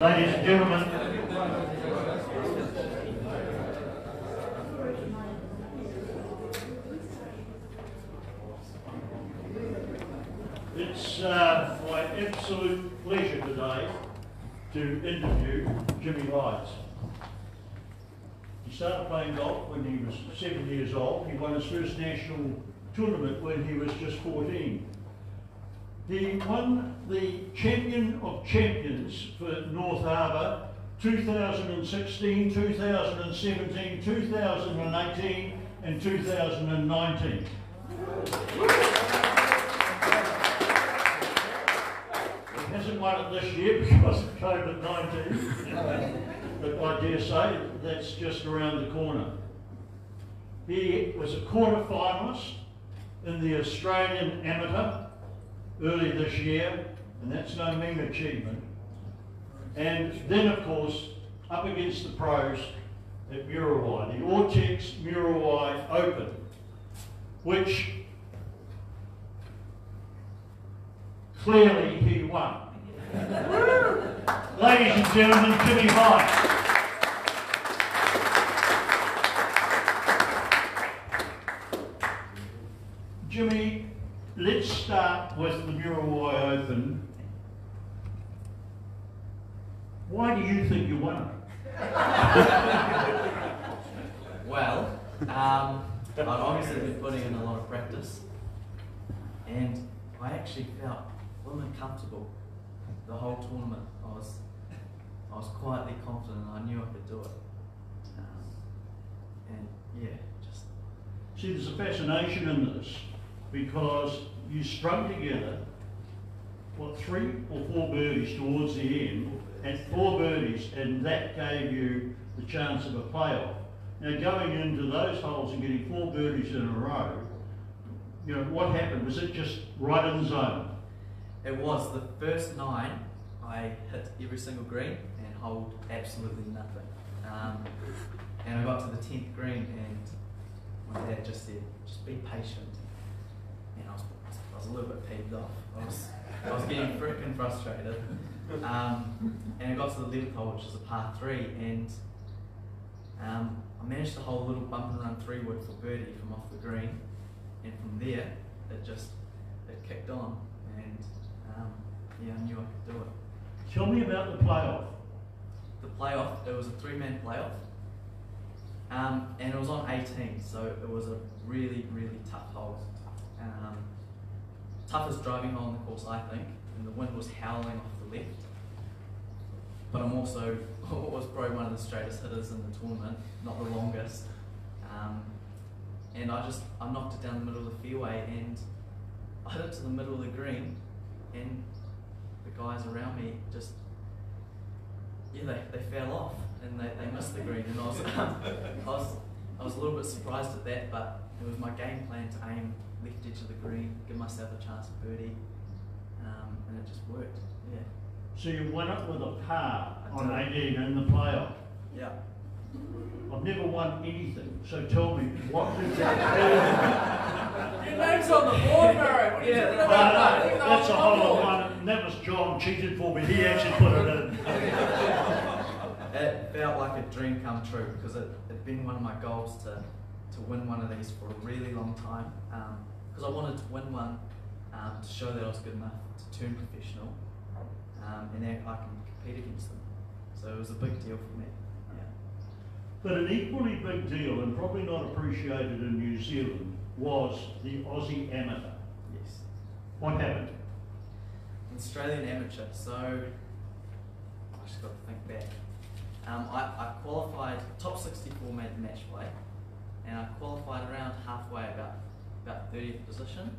Ladies and gentlemen, it's my absolute pleasure today to interview Jimmy Hydes. He started playing golf when he was 7 years old. He won his first national tournament when he was just 14. He won the Champion of Champions for North Harbour 2016, 2017, 2018 and 2019. He hasn't won it this year because of COVID-19, but I dare say that's just around the corner. He was a quarter-finalist in the Australian Amateur early this year, and that's no mean achievement. And then, of course, up against the pros at Muriwai, the Ortex Muriwai Open, which clearly he won. Ladies and gentlemen, Jimmy Hydes. Jimmy, let's start with the Muriwai Open. Why do you think you won it? Well, I'd obviously been putting in a lot of practice, and I actually felt a little uncomfortable the whole tournament. I was quietly confident I knew I could do it. And yeah, just... See, there's a fascination in this, because you strung together, what, 3 or 4 birdies towards the end, and 4 birdies, and that gave you the chance of a playoff. Now, going into those holes and getting 4 birdies in a row, you know, what happened? Was it just right in the zone? It was. The first 9, I hit every single green and hold absolutely nothing. And I got to the 10th green, and my dad just said, just be patient. And I was a little bit peeved off. I was getting freaking frustrated. And I got to the 11th hole, which is a par 3, and I managed to hold a little bump and run 3-wood for birdie from off the green, and from there it kicked on, and yeah, I knew I could do it. Tell me about the playoff. The playoff, it was a 3-man playoff, and it was on 18, so it was a really, really tough hole. Toughest driving hole in the course, I think, and the wind was howling off the left. But I'm also was probably one of the straightest hitters in the tournament, not the longest. And I knocked it down the middle of the fairway, and I hit it to the middle of the green, and the guys around me just, yeah, they fell off and they missed the green, and I was a little bit surprised at that, but it was my game plan to aim left edge of the green, give myself a chance of birdie, and it just worked. Yeah. So you won it with a par on 18 in the playoff. Yeah. I've never won anything, so tell me, what did Your name's on the board, Murray. Yeah. That's a whole lot one. And that was John cheated for me. He actually put it in. It felt like a dream come true, because it had been one of my goals to win one of these for a really long time, because I wanted to win one to show that I was good enough to turn professional, and then I can compete against them. So it was a big deal for me. Yeah. But an equally big deal, and probably not appreciated in New Zealand, was the Aussie Amateur. Yes. What happened? Australian Amateur. So I just got to think back. I qualified, top 64 made the match play, and I qualified around halfway, about 30th position.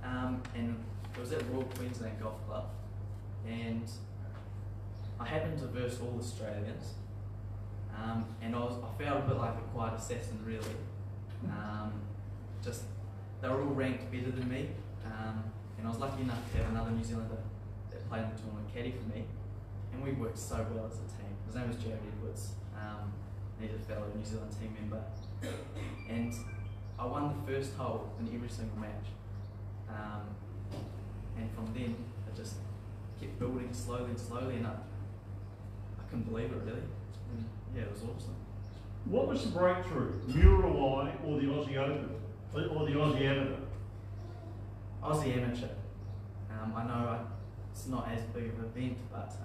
And it was at Royal Queensland Golf Club, and I happened to verse all Australians, and I felt a bit like a quiet assassin, really. Just they were all ranked better than me, and I was lucky enough to have another New Zealander that played in the tournament caddy for me, and we worked so well as a team. His name was Jared Edwards. He's a fellow New Zealand team member, and I won the first hole in every single match. And from then, it just kept building slowly and slowly, and couldn't believe it really. Yeah, it was awesome. What was the breakthrough? Muriwai or the Aussie Open? Or the Aussie Amateur? Aussie Amateur. I know it's not as big of an event, but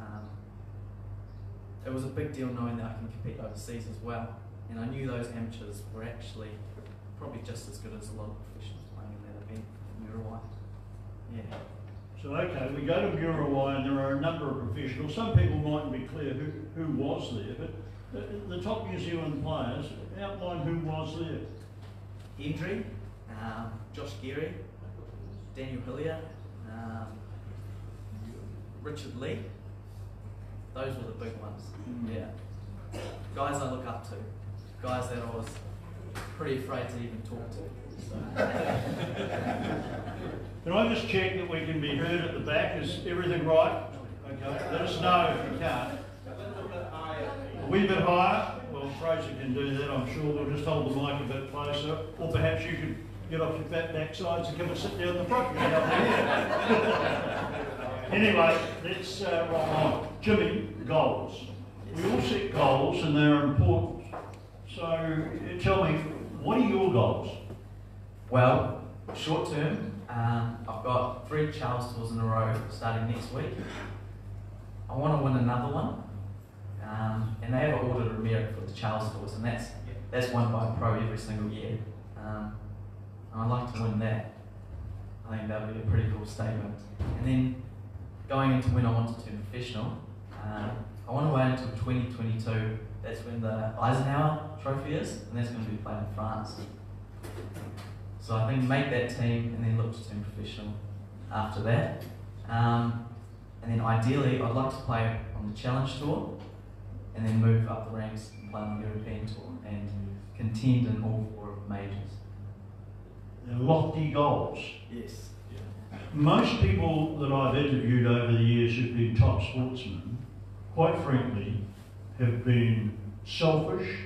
it was a big deal knowing that I can compete overseas as well. And I knew those amateurs were actually probably just as good as a lot of professionals playing in that event, Muriwai. Yeah. So okay, we go to Muriwai and there are a number of professionals. Some people mightn't be clear who was there, but the top New Zealand players, outline who was there. Hendry, Josh Geary, Daniel Hillier, Richard Lee. Those were the big ones. Yeah. Guys I look up to. Guys that I was pretty afraid to even talk to. So. Can I just check that we can be heard at the back? Is everything right? Okay. Let us know if you can't. A wee bit higher? Well, Fraser can do that, I'm sure. We'll just hold the mic a bit closer. Or perhaps you could get off your fat backsides and come and sit down the front. Anyway, let's roll on. Jimmy, goals. We all set goals and they're important. So tell me, what are your goals? Well, short term, I've got 3 Charles Tours in a row starting next week. I want to win another one. And they have an order of merit for the Charles Tours, and that's won by a pro every single year. And I'd like to win that. I think that would be a pretty cool statement. And then going into when I want to turn professional, I want to wait until 2022. That's when the Eisenhower Trophy is, and that's going to be played in France. So I think make that team and then look to turn professional after that. And then ideally, I'd like to play on the Challenge Tour and then move up the ranks and play on the European Tour and contend in all 4 of the majors. They're lofty goals. Yes. Yeah. Most people that I've interviewed over the years who've been top sportsmen, quite frankly, have been selfish,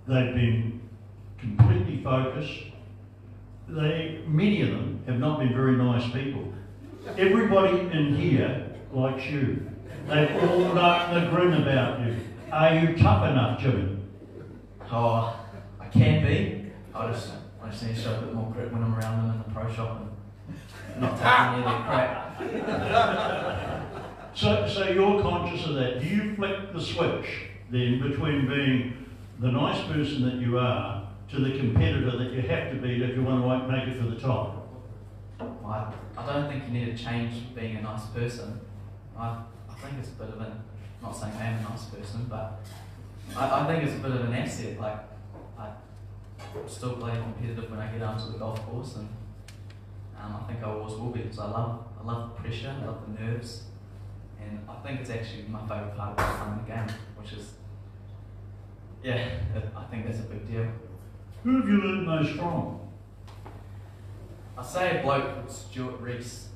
they've been completely focused, many of them have not been very nice people. Everybody in here likes you. They've all got the grin about you. Are you tough enough, Jimmy? Oh, I can be. I just need to show a bit more grit when I'm around them in the pro shop and not taking any of their crap. So you're conscious of that. Do you flick the switch then between being the nice person that you are to the competitor that you have to be if you want to make it to the top? Well, I don't think you need to change being a nice person. I think it's a bit of an, not saying I am a nice person, but I think it's a bit of an asset. Like, I still play competitive when I get onto the golf course, and I think I always will be, because I love the pressure, I love the nerves. And I think it's actually my favourite part of playing the game, which is, yeah, I think that's a big deal. Who have you learned most from? I say a bloke called Stuart Rees.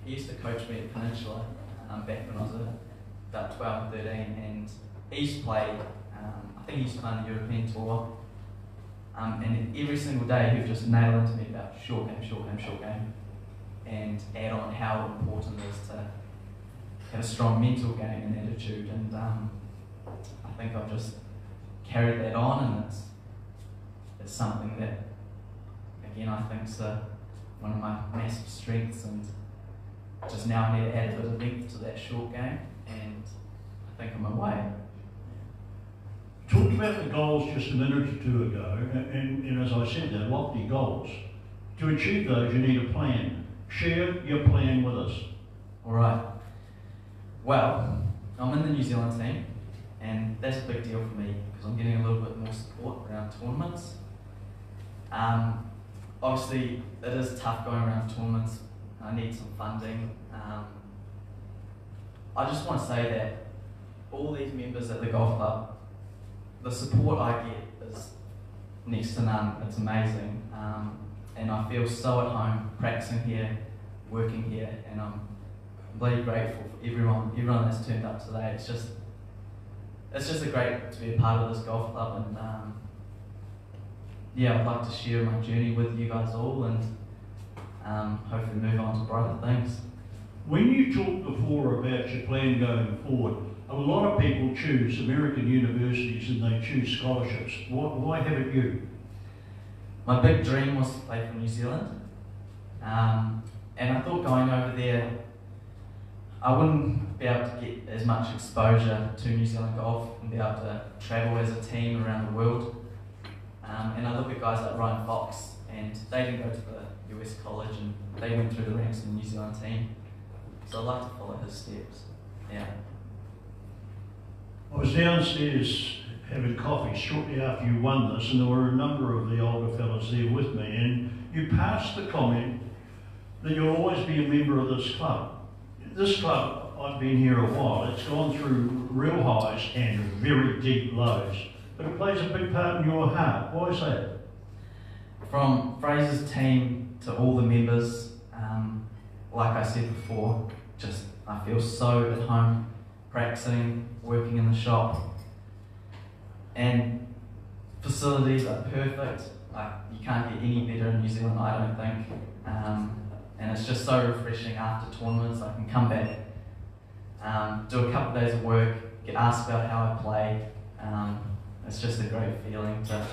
He used to coach me at Peninsula back when I was about 12 and 13, and he used to play, I think he used to play on the European Tour, and every single day he would just nail into me about short game, and add on how important it is to have a strong mental game and attitude, and I think I've just carried that on, and it's something that, again, I think is one of my massive strengths, and just now I need to add a bit of length to that short game, and I think I'm away. Talked about the goals just a minute or 2 ago, and as I said, they're lofty goals. To achieve those, you need a plan. Share your plan with us. All right. Well, I'm in the New Zealand team, and that's a big deal for me because I'm getting a little bit more support around tournaments. Obviously, it is tough going around tournaments. I need some funding. I just want to say that all these members at the golf club, the support I get is next to none. It's amazing. And I feel so at home practicing here, working here, and I'm bloody grateful for everyone that's turned up today. It's just great to be a part of this golf club, and yeah, I'd like to share my journey with you guys all, and hopefully move on to brighter things. When you talked before about your plan going forward, a lot of people choose American universities and they choose scholarships. Why haven't you? My big dream was to play for New Zealand, and I thought going over there, I wouldn't be able to get as much exposure to New Zealand golf and be able to travel as a team around the world. And I look at guys like Ryan Fox, and they didn't go to the US college and they went through the ranks of the New Zealand team. So I'd like to follow his steps. Yeah. I was downstairs having coffee shortly after you won this, and there were a number of the older fellas there with me, and you passed the comment that you'll always be a member of this club. This club, I've been here a while, it's gone through real highs and very deep lows, but it plays a big part in your heart. Why is that? From Fraser's team to all the members, like I said before, just I feel so at home practicing, working in the shop, and facilities are perfect. Like, you can't get any better in New Zealand, I don't think. And it's just so refreshing after tournaments. I can come back, do a couple of days of work, get asked about how I play. It's just a great feeling to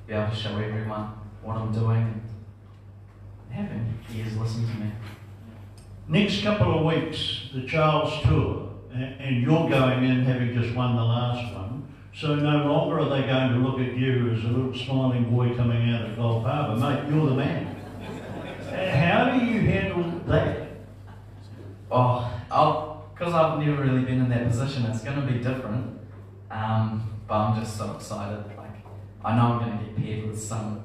be able to show everyone what I'm doing and having ears listen to me. Next couple of weeks, the Charles Tour, and you're going in having just won the last one, so no longer are they going to look at you as a little smiling boy coming out of Gold Harbour. Mate, you're the man. How do you handle that? Oh, because I've never really been in that position, it's going to be different. But I'm just so excited. Like, I know I'm going to get paired with some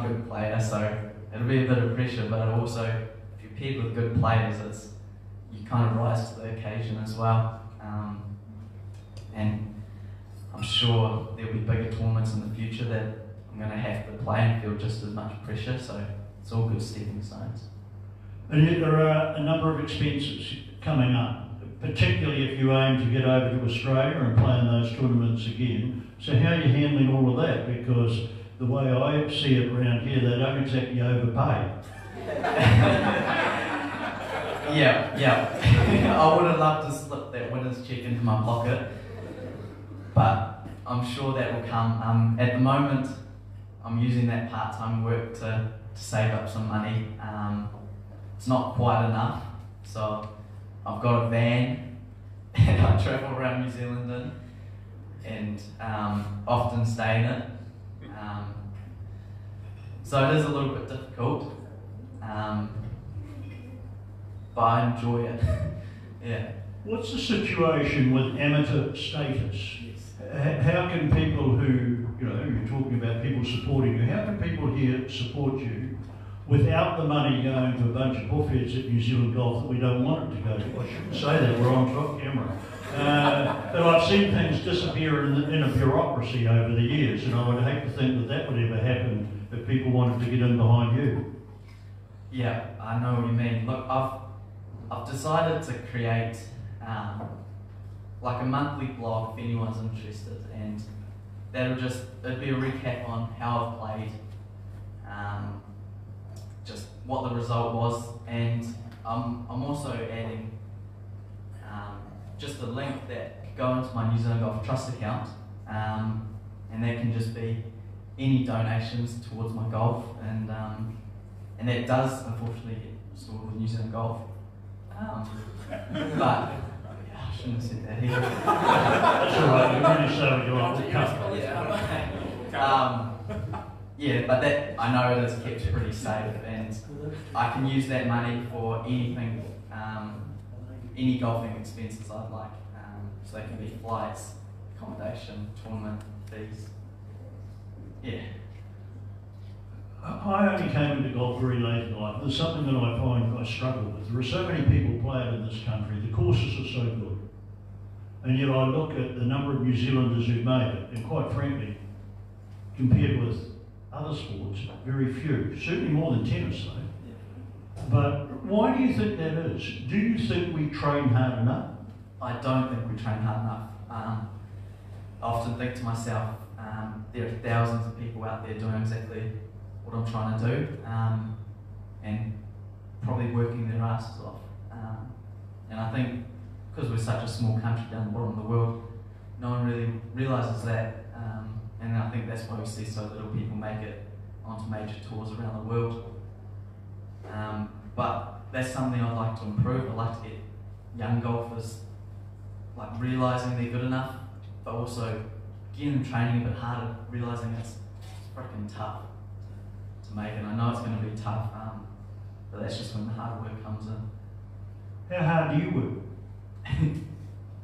good player, so it'll be a bit of pressure. But also, if you're paired with good players, you kind of rise to the occasion as well. And I'm sure there'll be bigger tournaments in the future that I'm going to have to play and feel just as much pressure. So it's all good stepping stones. And yet there are a number of expenses coming up, particularly if you aim to get over to Australia and play in those tournaments again. So how are you handling all of that? Because the way I see it around here, they don't exactly overpay. Yeah. I would have loved to slip that winner's check into my pocket, but I'm sure that will come. At the moment, I'm using that part-time work to save up some money. It's not quite enough, so I've got a van and I travel around New Zealand in, and often stay in it. So it is a little bit difficult, but I enjoy it. Yeah. What's the situation with amateur status? How can people who, you're talking about people supporting you, how can people here support you without the money going to a bunch of buffheads at New Zealand Golf that we don't want it to go to? I shouldn't say that, we're on top camera. But I've seen things disappear in a bureaucracy over the years, and I would hate to think that would ever happen if people wanted to get in behind you. Yeah, I know what you mean. Look, I've decided to create like a monthly blog if anyone's interested, and it'd be a recap on how I've played, just what the result was, and I'm also adding just a link that could go into my New Zealand Golf Trust account, and that can just be any donations towards my golf, and that does unfortunately get stored with New Zealand Golf, but I shouldn't have said that here. That's all right, you're really sorry you're on. Yeah, but that, I know it is kept pretty safe, and I can use that money for anything, any golfing expenses I'd like. So they can be flights, accommodation, tournament fees. Yeah. I only came into golf very late in life. There's something that I find I struggle with. There are so many people playing in this country. The courses are so good. And yet I look at the number of New Zealanders who've made it, and quite frankly, compared with other sports, very few. Certainly more than tennis though. But why do you think that is? Do you think we train hard enough? I don't think we train hard enough. I often think to myself, there are thousands of people out there doing exactly what I'm trying to do, and probably working their asses off. And I think because we're such a small country down the bottom of the world, no one really realises that. And I think that's why we see so little people make it onto major tours around the world. But that's something I'd like to improve. I'd like to get young golfers like realising they're good enough, but also getting them training a bit harder, realising it's freaking tough to make it. I know it's going to be tough, but that's just when the hard work comes in. How hard do you work?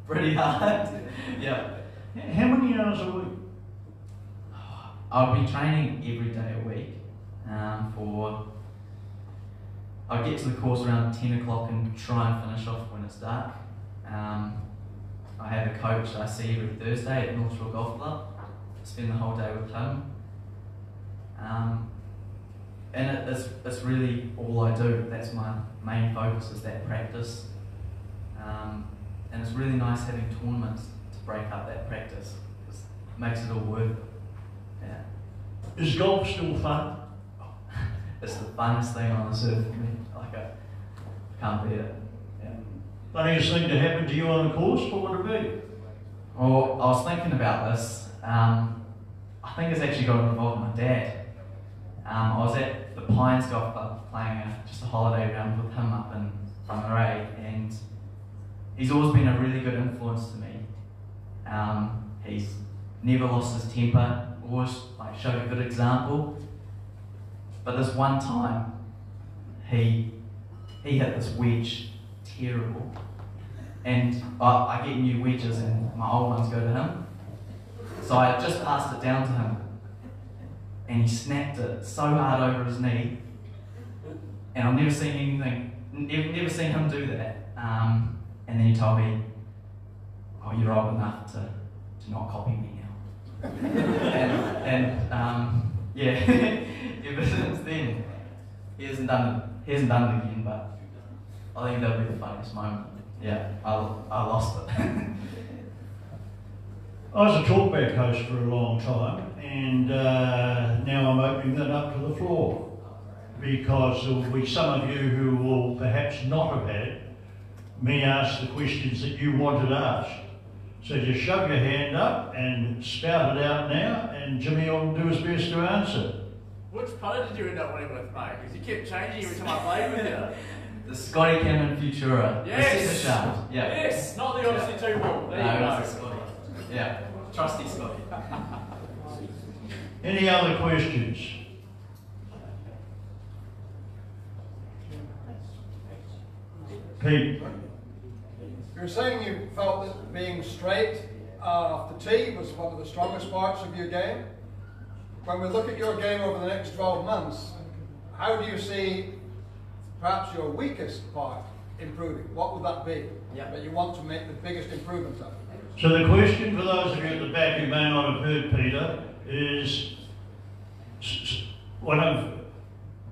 Pretty hard. Yeah. How many hours a week? I'll be training every day a week. I'll get to the course around 10 o'clock and try and finish off when it's dark. I have a coach I see every Thursday at North Shore Golf Club. Spend the whole day with him. And it's really all I do. That's my main focus, is that practice. And it's really nice having tournaments to break up that practice. It makes it all worth it. Yeah. Is golf still fun? It's the funnest thing on this earth for me. Like I can't beat it. Yeah. Funniest thing to happen to you on the course, what would it be? Well, I was thinking about this. I think it's actually got involved with my dad. I was at the Pines Golf Club playing just a holiday round with him up in Muriwai, and he's always been a really good influence to me. He's never lost his temper, always showed a good example. But this one time, he hit this wedge, terrible. And I get new wedges and my old ones go to him. So I just passed it down to him, and he snapped it so hard over his knee. And I've never seen him do that. And then he told me, "Oh, you're old enough to not copy me now." Yeah, ever since then, he hasn't done it again. But I think that'll be the funniest moment. Yeah, I lost it. I was a talkback host for a long time, and now I'm opening that up to the floor, because there will be some of you who will perhaps not have had me ask the questions that you wanted asked. So just shove your hand up and spout it out now, and Jimmy will do his best to answer. Which putter did you end up winning with, mate? Because you kept changing every time I played with you. The Scotty Cameron Futura. Yes! The shaft. Yeah. Yes! Not the Odyssey 2 ball. There you No, go. it's the Scotty. Yeah. Trusty Scotty. Any other questions? Pete? You were saying you felt that being straight off the tee was one of the strongest parts of your game. When we look at your game over the next 12 months, how do you see perhaps your weakest part improving? What would that be that you want to make the biggest improvement of? So the question for those of you at the back who may not have heard Peter is, one of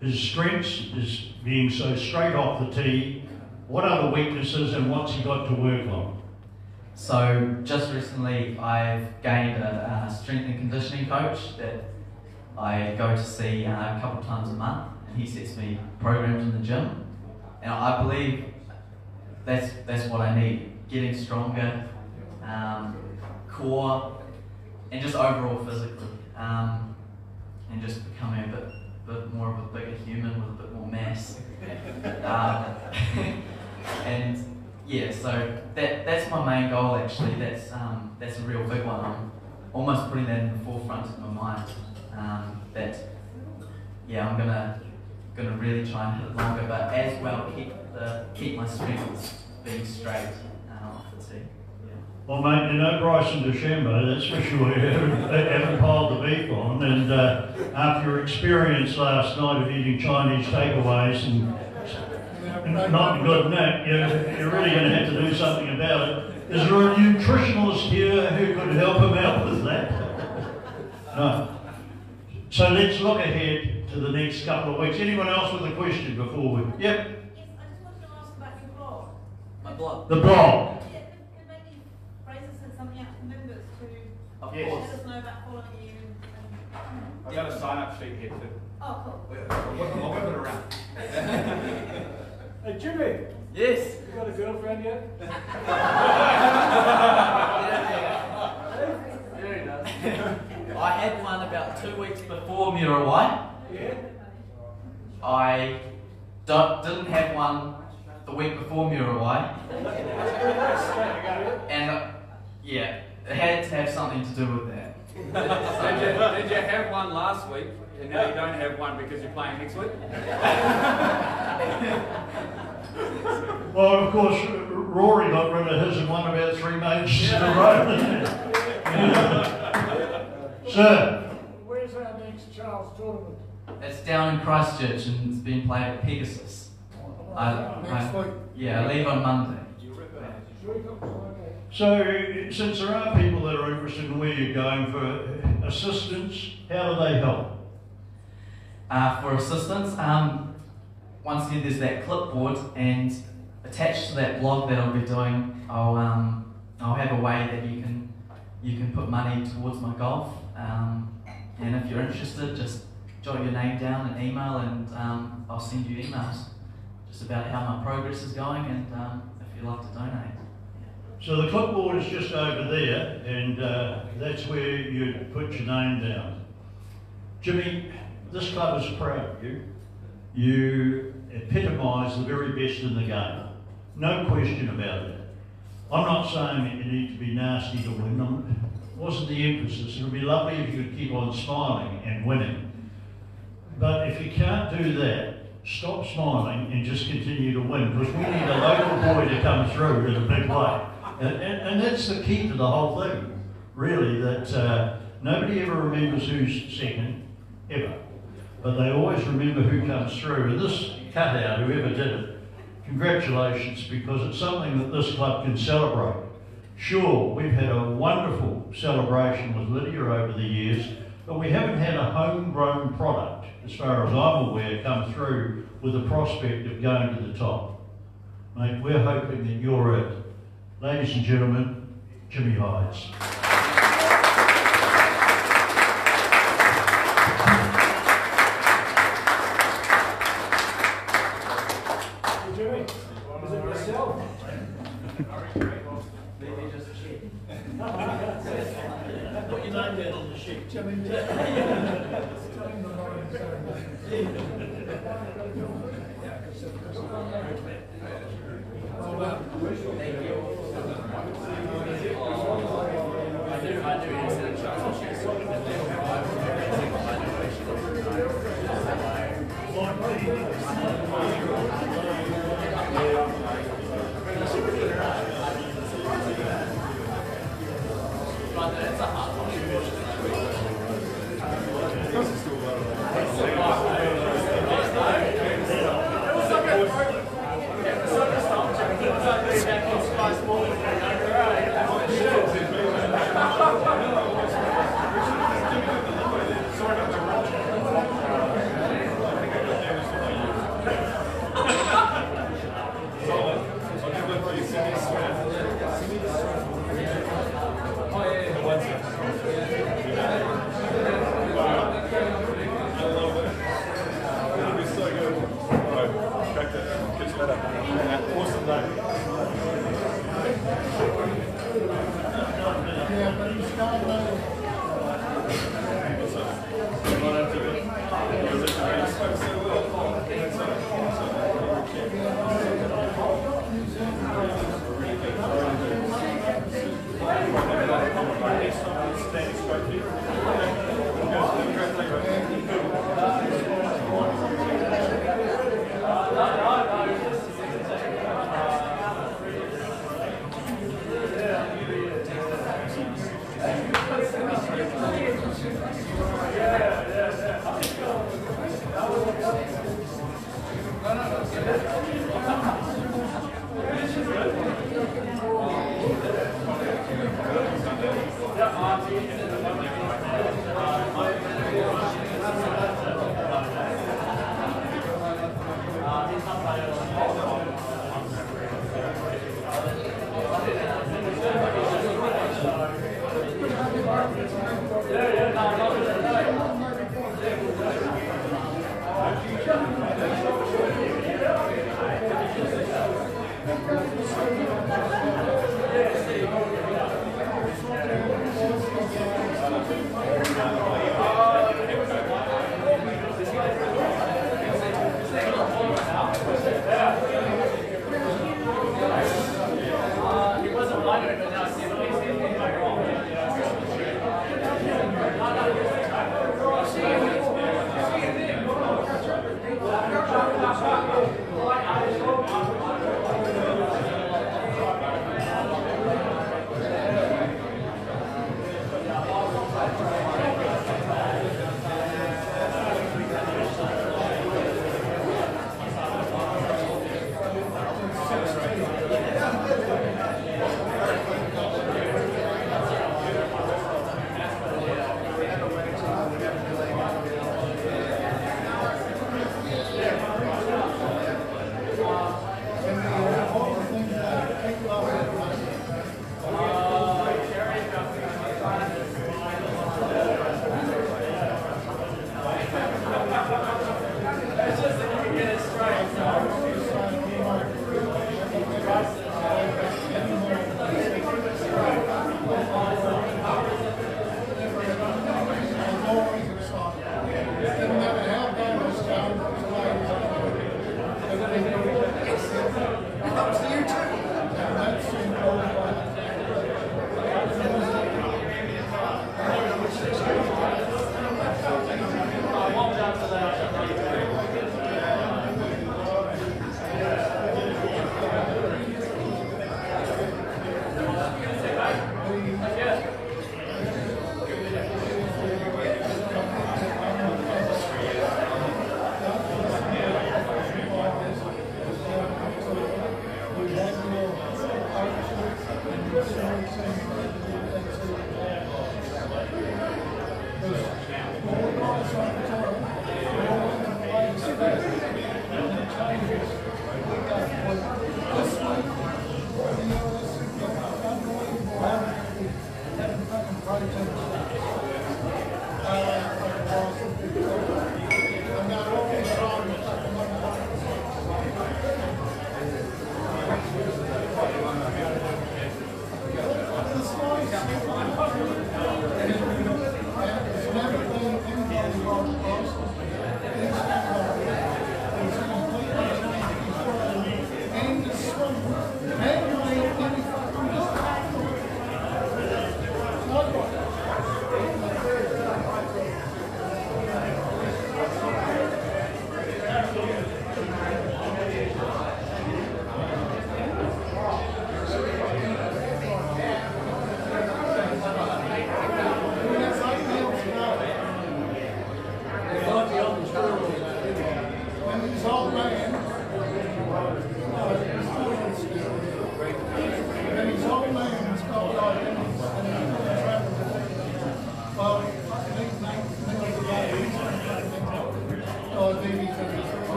his strengths is being so straight off the tee. What are the weaknesses, and what's he got to work on? So just recently I've gained a strength and conditioning coach that I go to see a couple of times a month, and he sets me programs in the gym, and I believe that's what I need: getting stronger, core, and just overall physically, and just becoming a bit more of a bigger human with a bit more mass. And yeah, so that's my main goal actually. That's a real big one. I'm almost putting that in the forefront of my mind. I'm gonna really try and hit it longer, but as well keep my strengths being straight off the tee. Yeah. Well, mate, you know Bryson DeChambeau, that's for sure. You haven't piled the beef on, and after your experience last night of eating Chinese takeaways and not good neck, you're really going to have to do something about it. Is there a nutritionist here who could help him out with that? No. So let's look ahead to the next couple of weeks. Anyone else with a question before we? Yep. Yes, I just wanted to ask about your blog. My blog. The blog. Yeah, could maybe Fraser send something out to members to Of Yes. course. let us know about following you. I've got a sign-up sheet here too. Oh, cool. I'll whip it around. Hey Jimmy, Yes. You got a girlfriend yet? Yeah, he does. I had one about 2 weeks before Muriwai. Yeah. I didn't have one the week before Muriwai. And yeah, it had to have something to do with that. Did you have one last week and now you don't have one because you're playing next week? Well, of course, Rory got rid of his and won about 3 matches in a row. Sir, Where's our next Charles tournament? It's down in Christchurch and it's being played at Pegasus. Next week. Yeah, I leave on Monday. so since there are people that are interested in where you're going for assistance, how do they help? For assistance, once again there's that clipboard, and attached to that blog that I'll be doing, I'll have a way that you can put money towards my golf. And if you're interested, just jot your name down and email, and I'll send you emails just about how my progress is going, and if you'd like to donate. So the clipboard is just over there, and that's where you put your name down. Jimmy, this club is proud of you. You epitomise the very best in the game. No question about that. I'm not saying that you need to be nasty to win. Wasn't the emphasis. It would be lovely if you could keep on smiling and winning. But if you can't do that, stop smiling and just continue to win, because we need a local boy to come through in a big way. And that's the key to the whole thing, really, that nobody ever remembers who's second, ever. But they always remember who comes through. And this cutout, whoever did it, congratulations, because it's something that this club can celebrate. Sure, we've had a wonderful celebration with Lydia over the years, but we haven't had a homegrown product, as far as I'm aware, come through with the prospect of going to the top. Mate, we're hoping that you're it. Ladies and gentlemen, Jimmy Hydes. Jimmy, is it yourself? Put your name down on the sheet. Jimmy.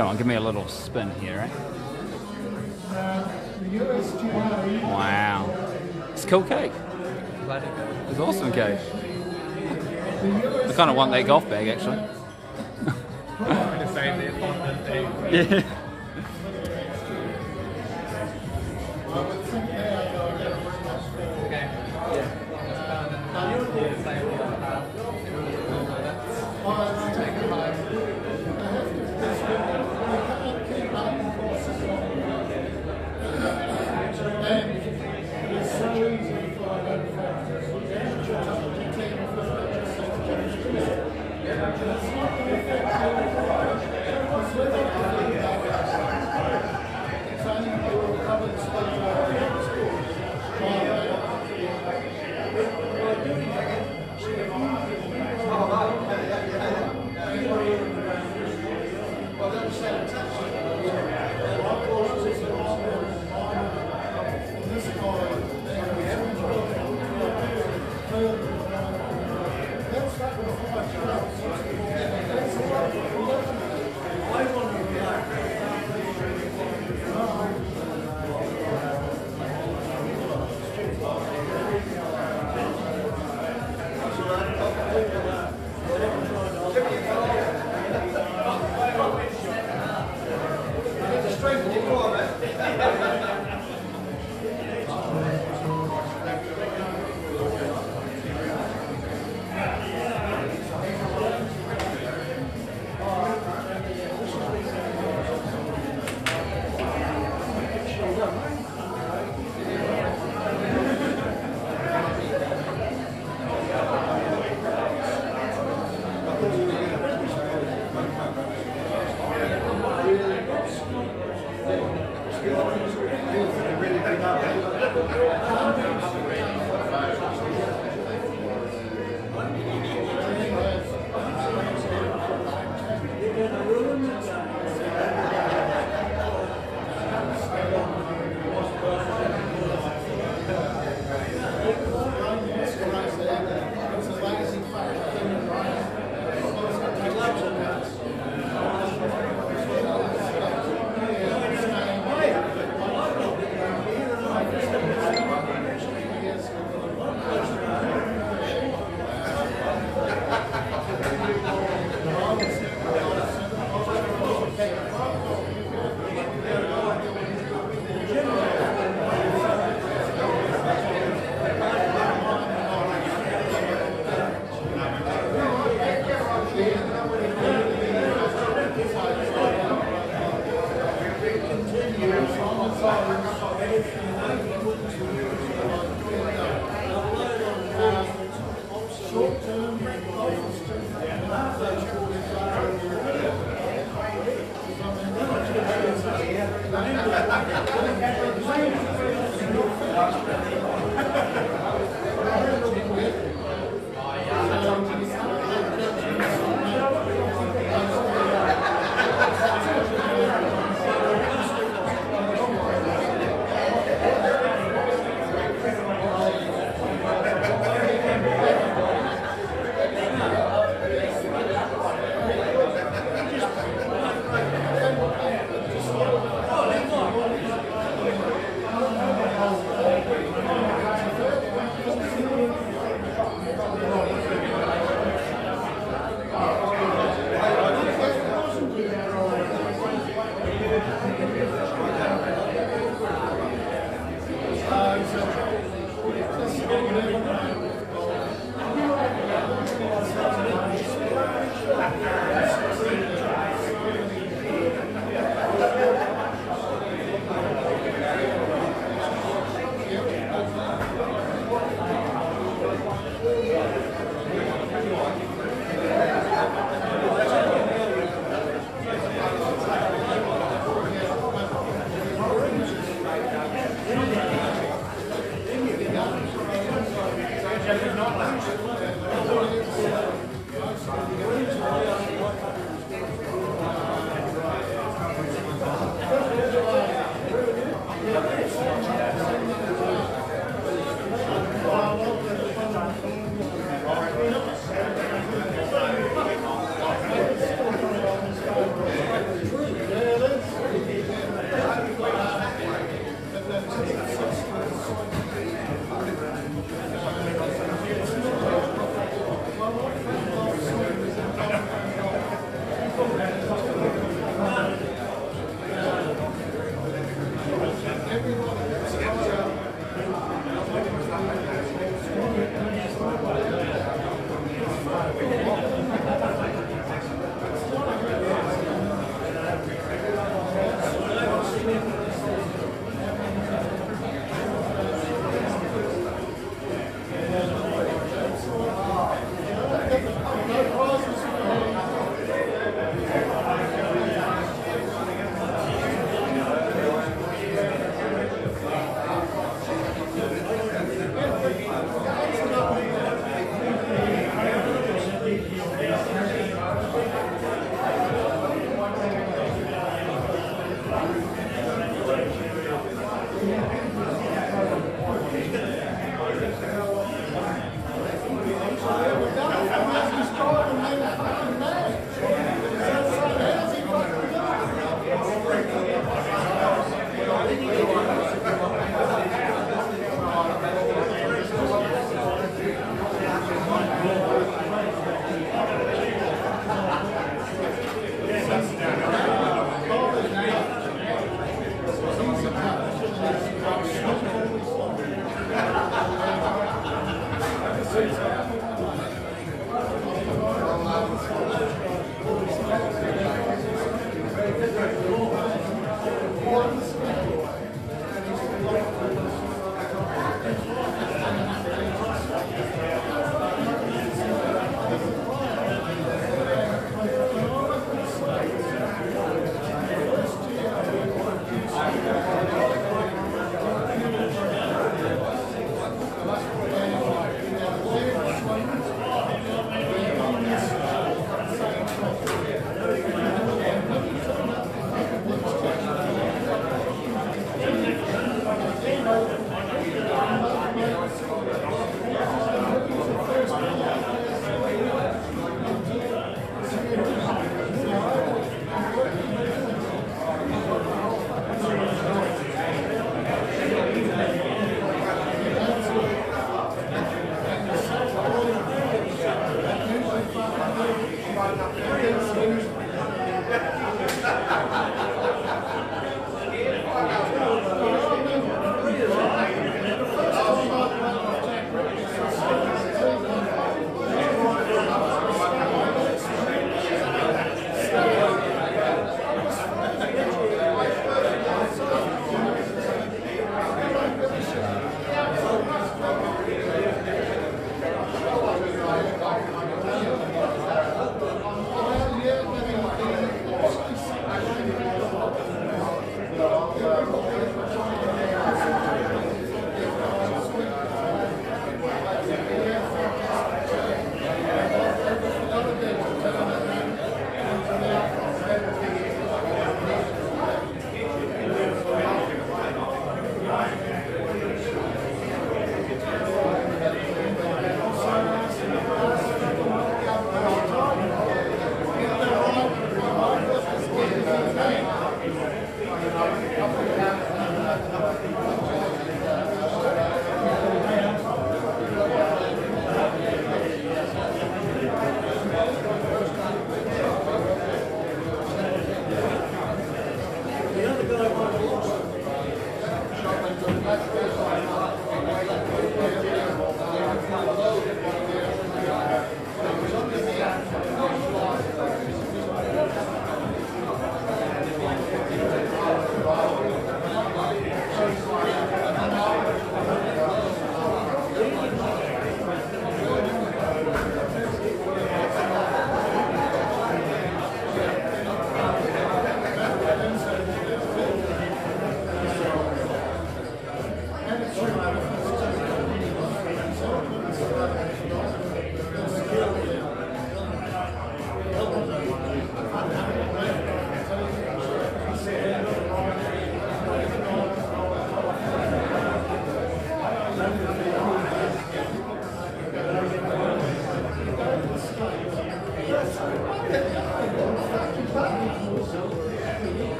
Come on, give me a little spin here, eh? Wow. It's a cool cake. It's an awesome cake. I kind of want that golf bag, actually. Yeah.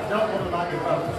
Don't want to make it up.